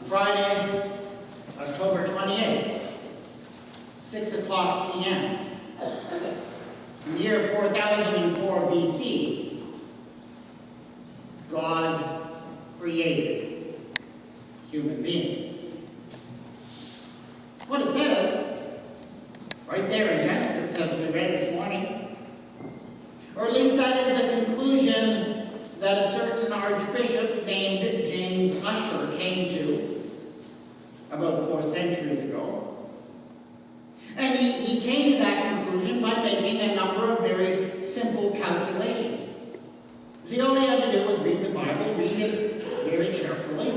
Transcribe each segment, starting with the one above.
Friday, October 28th, 6 o'clock p.m. In the year 4004 BC, God created human beings. What it says, right there in Genesis, as we read this morning, or at least that is the conclusion that a certain archbishop named James Ussher came to about 4 centuries ago. And he came to that conclusion by making a number of very simple calculations. See, all he had to do was read the Bible, read it very carefully,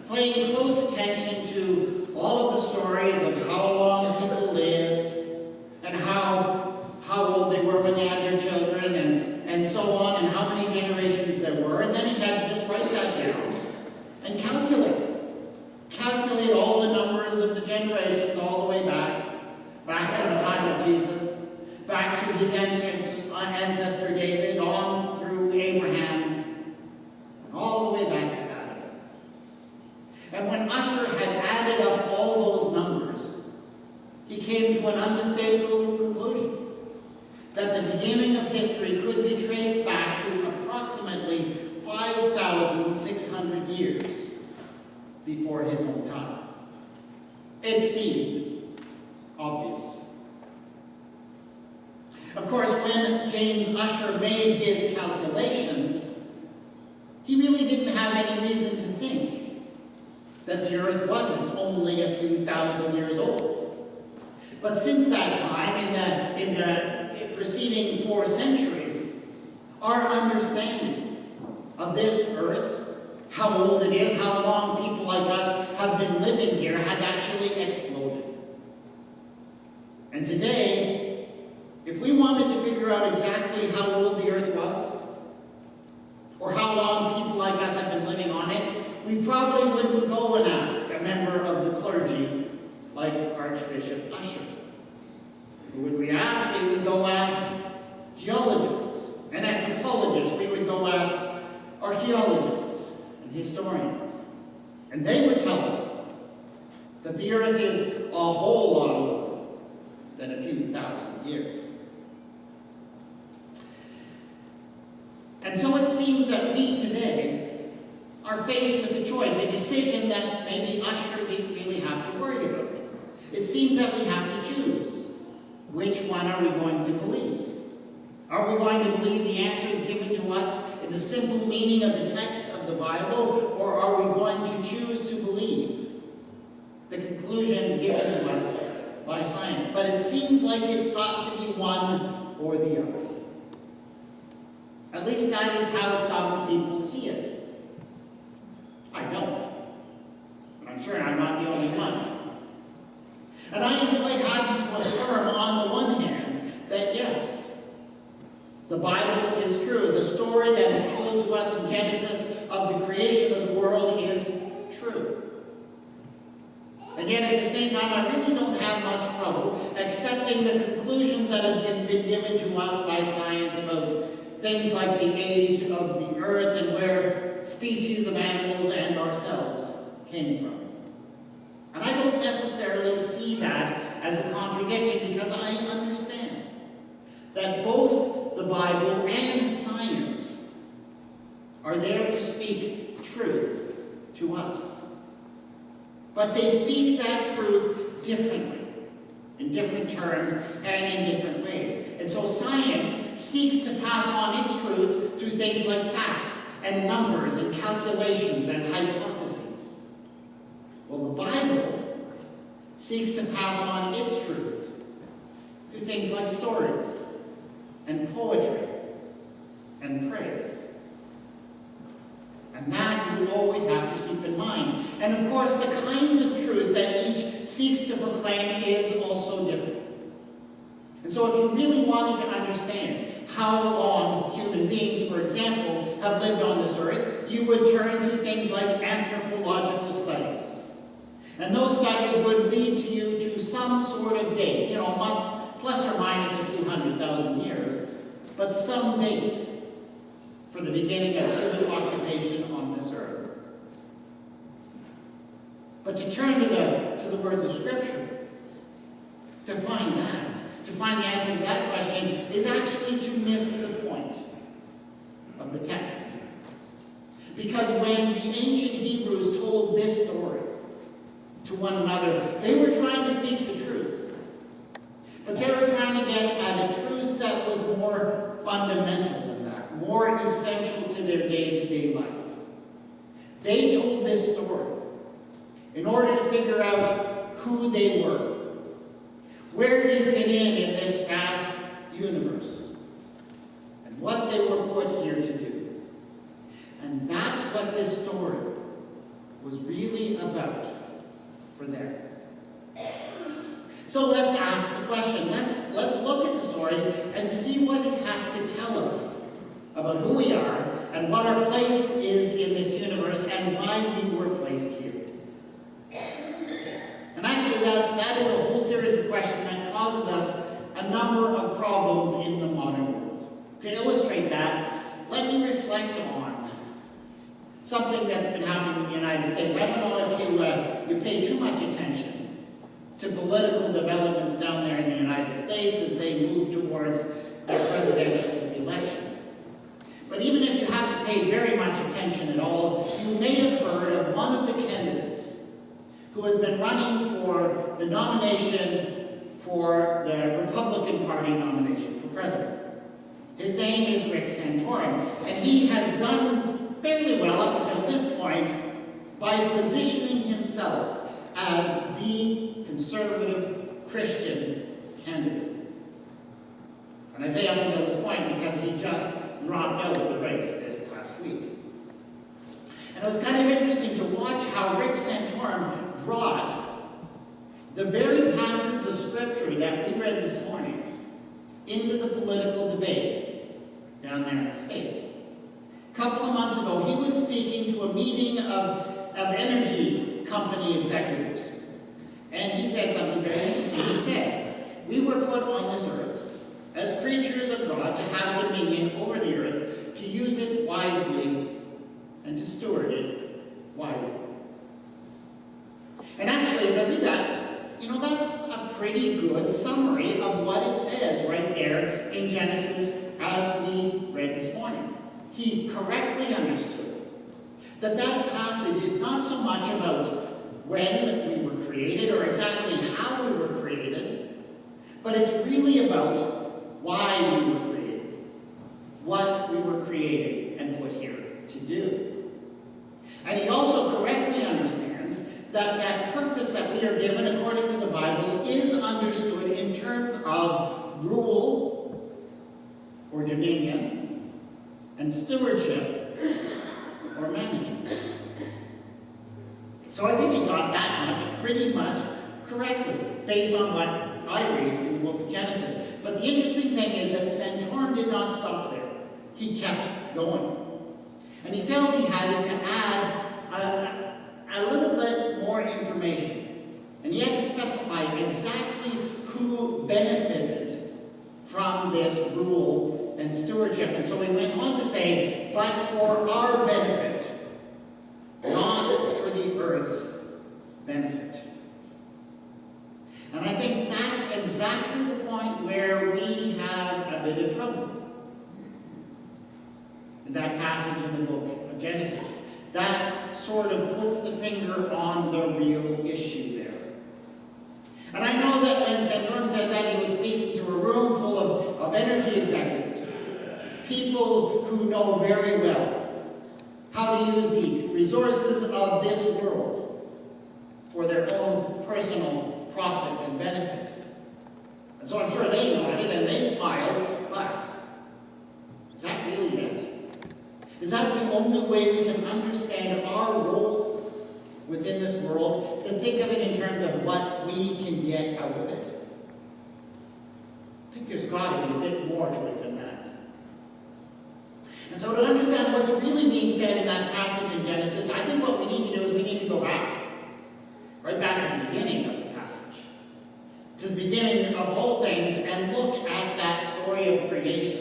paying close attention to all of the stories of how long people lived, and how old they were when they had their children, and so on, and how many generations there were. And then he had to just write that down and calculate. Calculate all the numbers of the generations all the way back to the time of Jesus, back to his ancestor David, on through Abraham, and all the way back to Adam. And when Ussher had added up all those numbers, he came to an unmistakable conclusion that the beginning of history could be traced back to approximately 5,600 years before his own time. It seemed obvious. Of course, when James Ussher made his calculations, he really didn't have any reason to think that the earth wasn't only a few thousand years old. But since that time, in the preceding 4 centuries, our understanding of this earth, how old it is, how long people like us have been living here, has actually exploded. And today, if we wanted to figure out exactly how old the earth was, or how long people like us have been living on it, we probably wouldn't go and ask a member of the clergy like Archbishop Ussher. Who would we ask? We would go ask geologists and anthropologists. We would go ask archaeologists and historians. And they would tell us that the earth is a whole lot older than a few thousand years. And so it seems that we today are faced with a choice, a decision that maybe Ussher didn't really have to worry about. It seems that we have to choose. Which one are we going to believe? Are we going to believe the answers given to us in the simple meaning of the text of the Bible, or are we going to choose to believe the conclusions given to us by science? But it seems like it's got to be one or the other. At least that is how some people see it. I don't. But I'm sure I'm not the only one. And I am quite happy to affirm, on the one hand, that yes, the Bible is true. The story that is told to us in Genesis of the creation of the world is true. And yet at the same time, I really don't have much trouble accepting the conclusions that have been given to us by science about things like the age of the earth and where species of animals and ourselves came from. And I don't necessarily see that as a contradiction, because I understand that both the Bible and science are there to speak truth to us. But they speak that truth differently, in different terms and in different ways. And so science seeks to pass on its truth through things like facts and numbers and calculations and hypotheses. Well, the Bible seeks to pass on its truth through things like stories and poetry and praise. And that you always have to keep in mind. And of course, the kinds of truth that each seeks to proclaim is also different. And so if you really wanted to understand how long human beings, for example, have lived on this earth, you would turn to things like anthropological studies. And those studies would lead to you to some sort of date, plus or minus a few 100,000 years, but some date for the beginning of human occupation on this earth. But to turn to the words of Scripture, to find the answer to that question, is actually to miss the point of the text. Because when the ancient Hebrews told this story to one another, they were trying to speak the truth. But they were trying to get at a truth that was more fundamental than that, more essential to their day-to-day life. They told this story in order to figure out who they were, where they fit in this vast universe, and what they were put here to do. And that's what this story was really about for them. So let's ask the question. Let's look at the story and see what it has to tell us about who we are and what our place is in this universe and why we were placed here. And actually, that is a whole series of questions that causes us a number of problems in the modern world. To illustrate that, let me reflect on something that's been happening in the United States. I don't know if you pay too much attention to political developments down there in the United States as they move towards their presidential election. But even if you haven't paid very much attention at all, you may have heard of one of the candidates who has been running for the nomination for the Republican Party nomination for president. His name is Rick Santorum, and he has done fairly well up until this point by positioning himself as the conservative Christian candidate. And I say up until this point because he just dropped out of the race this past week. And it was kind of interesting to watch how Rick Santorum brought the very passage of Scripture that we read this morning into the political debate down there in the States. A couple of months ago, he was speaking to a meeting of energy company executives. And he said something very interesting. He said, "We were put on this earth as creatures of God to have dominion over the earth, to use it wisely, and to steward it wisely." And actually, as I read that, that's a pretty good summary of what it says right there in Genesis as we read this morning. He correctly understood that passage is not so much about when we were created or exactly how we were created, but it's really about why we were created, what we were created and put here to do. And he also correctly understands that purpose that we are given according to the Bible is understood in terms of rule or dominion and stewardship or management. So I think he got that much pretty much correctly based on what I read in the book of Genesis. But the interesting thing is that Santorum did not stop there. He kept going. And he felt he had to add a little bit more information. And he had to specify exactly who benefited from this rule and stewardship. And so he went on to say, but for our benefit, not for the earth's benefit. And I think that's exactly the point where we have a bit of trouble. In that passage in the book of Genesis, that sort of puts the finger on the real issue there. And I know that when Santorum said that, he was speaking to a room full of energy executives, people who know very well how to use the resources of this world for their own personal profit and benefit. And so I'm sure they nodded and they smiled, but is that really it? Is that the only way we can understand our role within this world? To think of it in terms of what we can get out of it? I think there's got to be a bit more to it than that. And so to understand what's really being said in that passage in Genesis, I think what we need to do is we need to go back. Right back to the beginning of the passage. To the beginning of all things and look at that story of creation.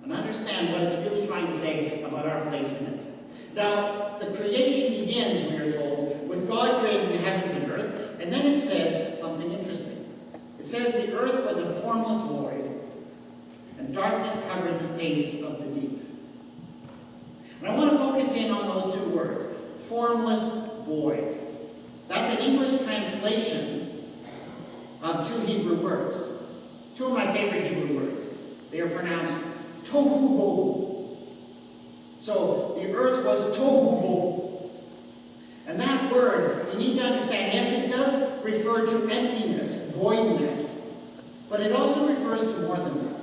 And understand what it's really trying to say about our place in it. Now, the creation begins, we are told, with God creating And then it says something interesting. It says the earth was a formless void, and darkness covered the face of the deep. And I want to focus in on those two words, formless void. That's an English translation of two Hebrew words. Two of my favorite Hebrew words. They are pronounced tohu bohu. So the earth was tohu bohu. And that word, you need to understand, yes, it does refer to emptiness, voidness, but it also refers to more than that.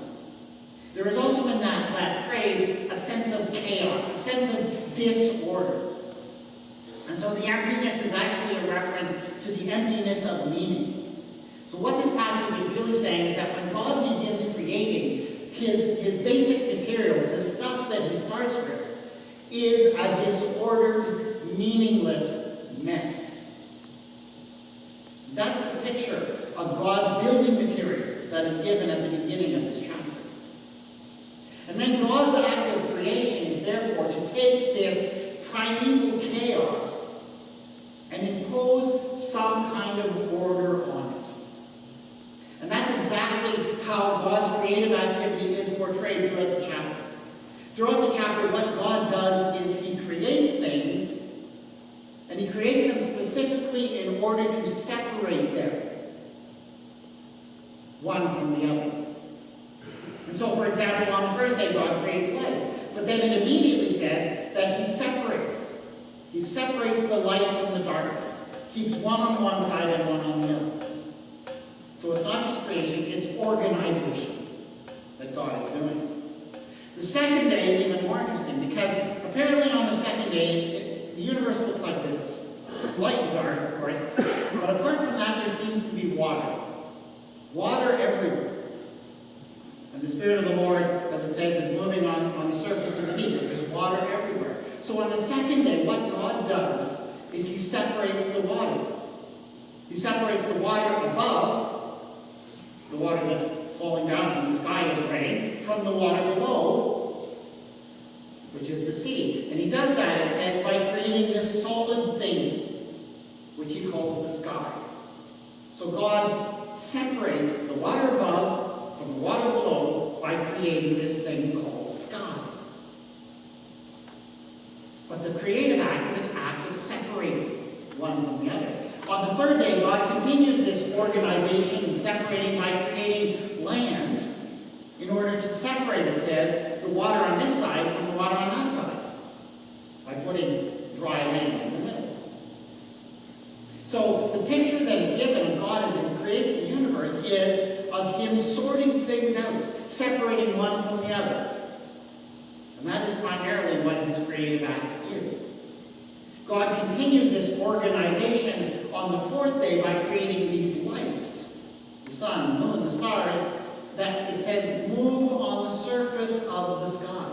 There is also in that phrase a sense of chaos, a sense of disorder. And so the emptiness is actually a reference to the emptiness of meaning. So what this passage is really saying is that when God begins creating his basic materials, the stuff that he starts with, is a disordered, meaningless mess. That's the picture of God's building materials that is given at the beginning of this chapter. And then God's act of creation is therefore to take this primeval chaos and impose some kind of order on it. And that's exactly how God's creative activity is portrayed throughout the chapter. Throughout the chapter, what God does is he creates things, and he creates them specifically in order to separate them, one from the other. And so, for example, on the first day, God creates light. But then it immediately says that he separates. He separates the light from the darkness. Keeps one on one side and one on the other. So it's not just creation, it's organization that God is doing. The second day is even more interesting because apparently on the second day, the universe looks like this. Light and dark, of course. But apart from that, there seems to be water. Water everywhere. And the Spirit of the Lord, as it says, is moving on the surface of the deep. There's water everywhere. So on the second day, what God does is he separates the water. He separates the water above, the water that's falling down from the sky as rain, from the water below, which is the sea. And he does that, it says, by creating this solid thing, which he calls the sky. So God separates the water above from the water below by creating this thing called sky. But the creative act is an act of separating one from the other. On the third day, God continues this organization and separating by creating land in order to separate, it says, the water on this side from the water on that side by putting dry land in the middle. So the picture that is given of God as he creates the universe is of him sorting things out, separating one from the other. And that is primarily what his creative act is. God continues this organization on the fourth day by creating these lights, the sun, the moon, the stars, that it says move on the surface of the sky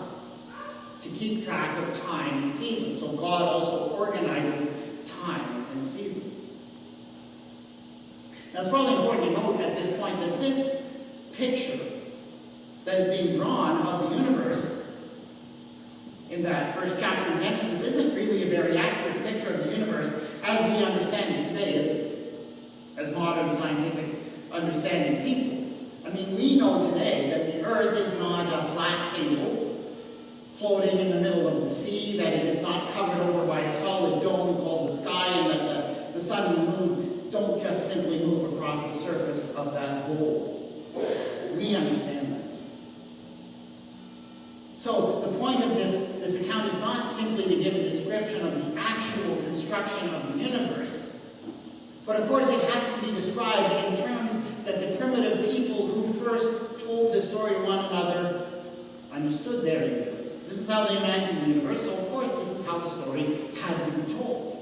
to keep track of time and seasons. So God also organizes time and seasons. Now it's probably important to note at this point that this picture that is being drawn of the universe in that first chapter of Genesis isn't really a very accurate picture of the universe as we understand it today, is it? As modern scientific understanding people. I mean, we know today that the earth is not a flat table floating in the middle of the sea, that it is not covered over by a solid dome called the sky, and that the sun and the moon don't just simply move across the surface of that bowl. We understand that. So the point of this account is not simply to give a description of the actual construction of the universe, but of course it has to be described in terms that the primitive people who first told this story to one another understood their universe. This is how they imagined the universe, so of course this is how the story had to be told.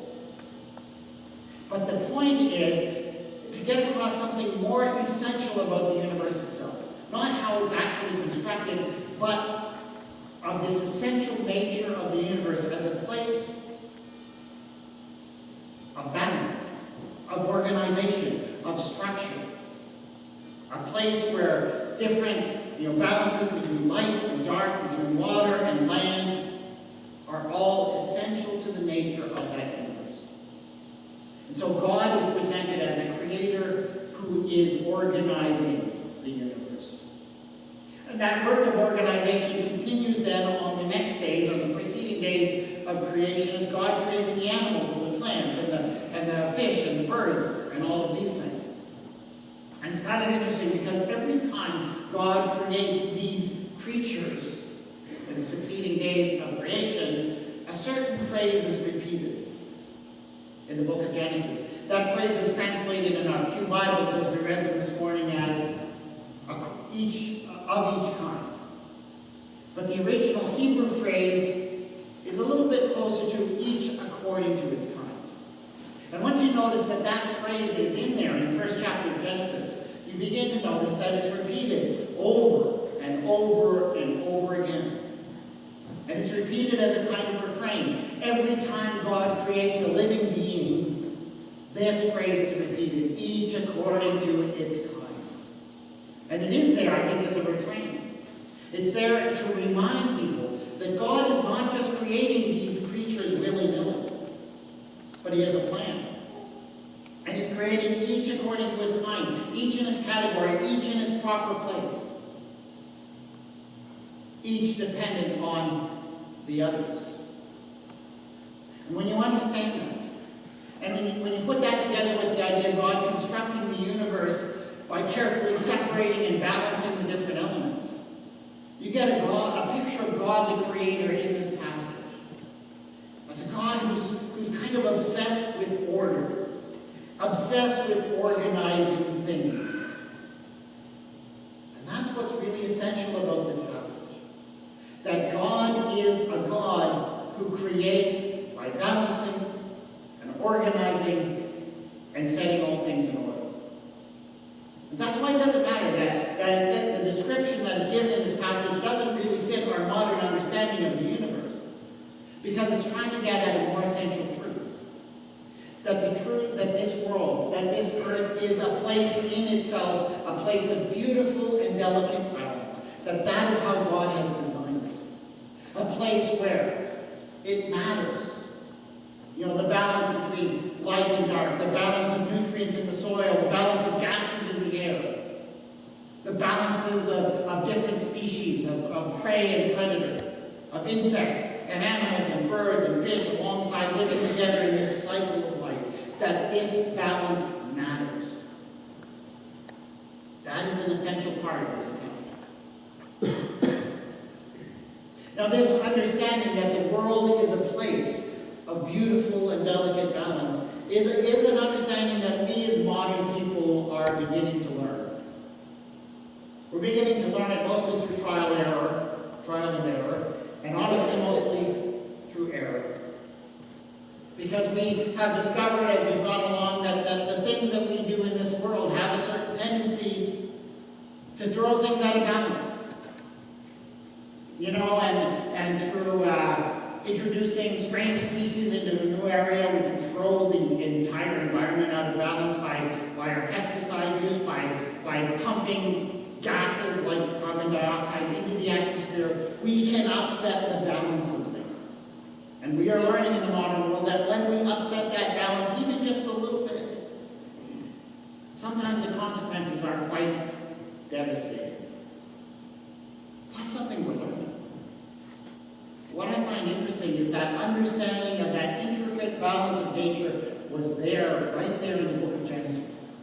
But the point is to get across something more essential about the universe itself. Not how it's actually constructed, but of this essential nature of the universe as a place of balance, of organization, of structure. A place where different balances between light and dark, between water and land, are all essential to the nature of that universe. And so God is presented as a creator who is organizing the universe. And that work of organization continues then on the next days, or the preceding days of creation, as God creates the animals and the plants and the fish and the birds and all of these things. And it's kind of interesting because every time God creates these creatures in the succeeding days of creation, a certain phrase is repeated in the book of Genesis. That phrase is translated in our Pew Bibles as we read them this morning as each kind. But the original Hebrew phrase is a little bit closer to each according to its kind. And once you notice that that phrase is in there in the first chapter of Genesis, you begin to notice that it's repeated over and over and over again. And it's repeated as a kind of refrain. Every time God creates a living being, this phrase is repeated, each according to its kind. And it is there, I think, as a refrain. It's there to remind people that God is not just creating these creatures willy-nilly, but he has a plan. And he's creating each according to its kind, each in its category, each in its proper place, each dependent on the others. And when you understand that, and when you put that together with the idea of God constructing the universe by carefully separating and balancing the different elements, you get a picture of God the Creator in this passage. As a God who's kind of obsessed with order, obsessed with organizing things. And that's what's really essential about this passage. That God is a God who creates by balancing and organizing and setting all things in order. And that's why it doesn't matter that the description that is given in this passage doesn't really fit our modern understanding of the universe. Because it's trying to get at a more essential truth. That the truth that this world, that this earth is a place in itself, a place of beautiful and delicate balance. That is how God has designed it. A place where it matters. You know, the balance between light and dark, the balance of nutrients in the soil, the balance of gases in the air, the balances of different species, of prey and predator, of insects and animals and birds and fish alongside living together in this cycle of life, that this balance matters. That is an essential part of this account. Now, this understanding that the world is a place of beautiful and delicate balance is an understanding that we as modern people are beginning to learn. We're beginning to learn it mostly through trial and error, and honestly mostly through error. Because we have discovered as we've gone along that the things that we do in this world have a certain tendency to throw things out of balance. You know, and through introducing strange species into a new area, we can throw the entire environment out of balance by our pesticide use, by pumping gases like carbon dioxide into the atmosphere. We can upset the balance of things. And we are learning in the modern world that when we upset that balance, even just a little bit, sometimes the consequences are quite devastating. That's something we're learning. What I find interesting is that understanding of that intricate balance of nature was there, right there in the book of Genesis.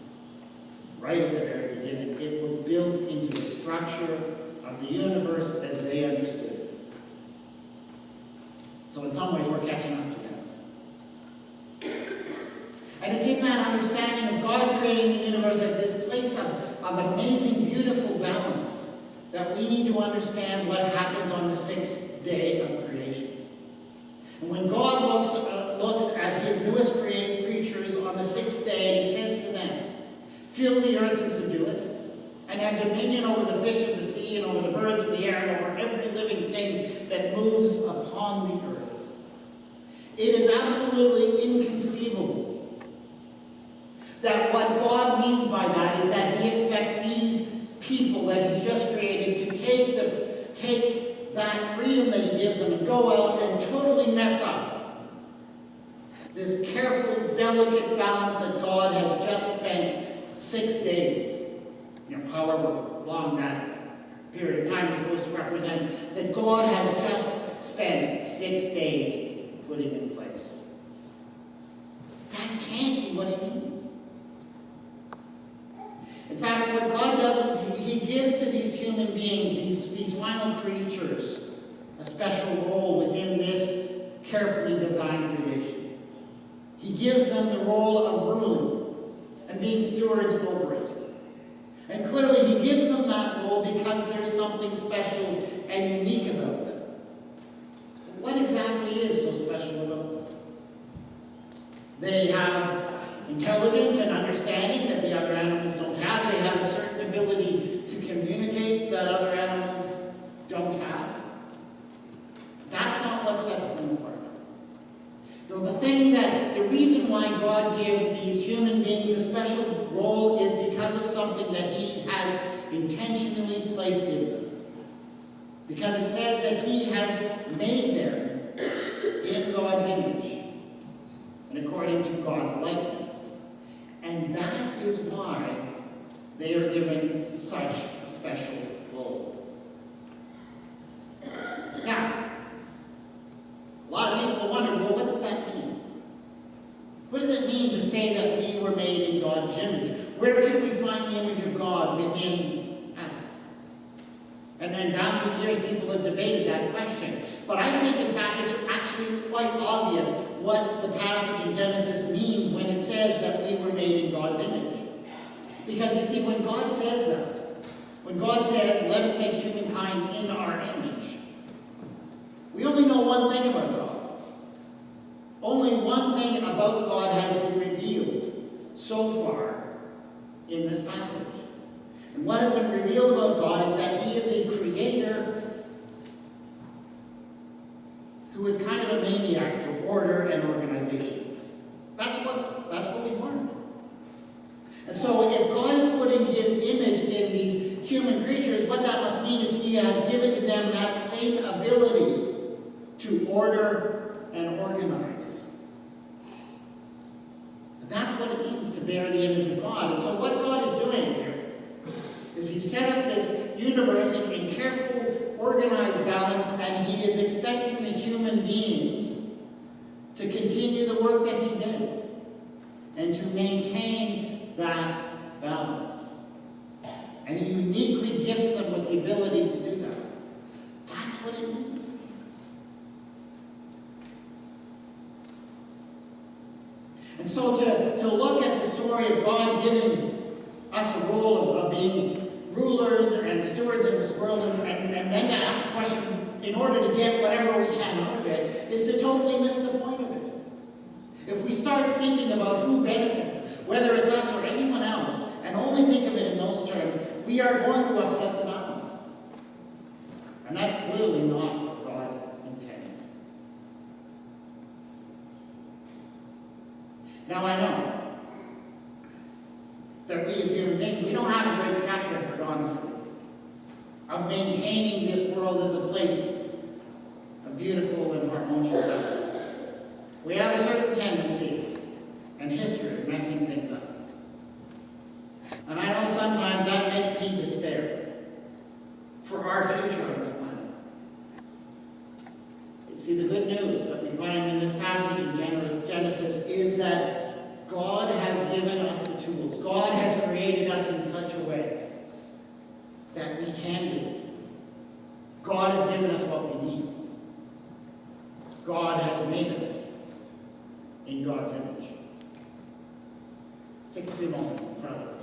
Right at the very beginning. It was built into the structure of the universe as they understood it. So in some ways we're catching up to them. And it's in that understanding of God creating the universe as this place of amazing, beautiful balance that we need to understand what happens on the sixth day of creation. And when God looks at his newest creatures on the sixth day, and he says to them, "Fill the earth and subdue it, and have dominion over the fish of the sea, and over the birds of the air, and over every living thing that moves upon the earth." It is absolutely inconceivable that what God means by that is that he expects these people that he's just created to take that freedom that he gives them and go out and totally mess up this careful, delicate delicate balance that God has just spent 6 days, however long that period of time is supposed to represent, that God has just spent 6 days putting in place. That can't be what it means. In fact, what God does is he gives to these human beings, these final creatures, a special role within this carefully designed creation. He gives them the role of ruling and being stewards over it. And clearly he gives them that role because there's something special and unique about them. But what exactly is so special about them? They have intelligence and understanding that the other animals don't have. They have a certain ability to communicate that other animals don't have. That's not what sets them apart. The reason why God gives these human beings a special role is because of something that he has intentionally placed in them. Because it says that he has made them in God's image and according to God's likeness. And that is why they are given such a special role. Now, a lot of people will wonder, well, what does that mean? What does it mean to say that we were made in God's image? Where can we find the image of God within us? And then down through the years, people have debated that question. But I think, in fact, it's actually quite obvious what the passage in Genesis means when it says that we were made in God's image. Because, you see, when God says that, when God says, let us make humankind in our image, we only know one thing about God. Only one thing about God has been revealed so far in this passage. And what has been revealed about God is that he is a creator who is kind of a maniac for order and organization. That's what we've learned. And so if God is putting his image in these human creatures, what that must mean is he has given to them that same ability to order and organize. And that's what it means to bear the image of God. And so what God is doing here is he set up this universe in careful, organized balance, and he is expecting the human beings to continue the work that he did and to maintain that balance. And he uniquely gifts them with the ability to do that. That's what it means. And so to look at the story of God giving us a role of being rulers and stewards in this world, and then to ask the question in order to get whatever we can out of it, is to totally miss the point of it. If we start thinking about who benefits, whether it's us or anyone else, and only think of it in those terms, we are going to upset the balance. And that's clearly not what God intends. Now I know that we as human beings, we don't have a great track record, honestly, of maintaining this world as a place of beautiful and harmonious balance. We have a certain tendency and history of messing things up. And I know sometimes that makes me despair for our future on this planet. You see, the good news that we find in this passage in Genesis is that God has given us the tools. God has created us in such a way that we can do it. God has given us what we need. God has made us in God's image. Take a few moments and silence.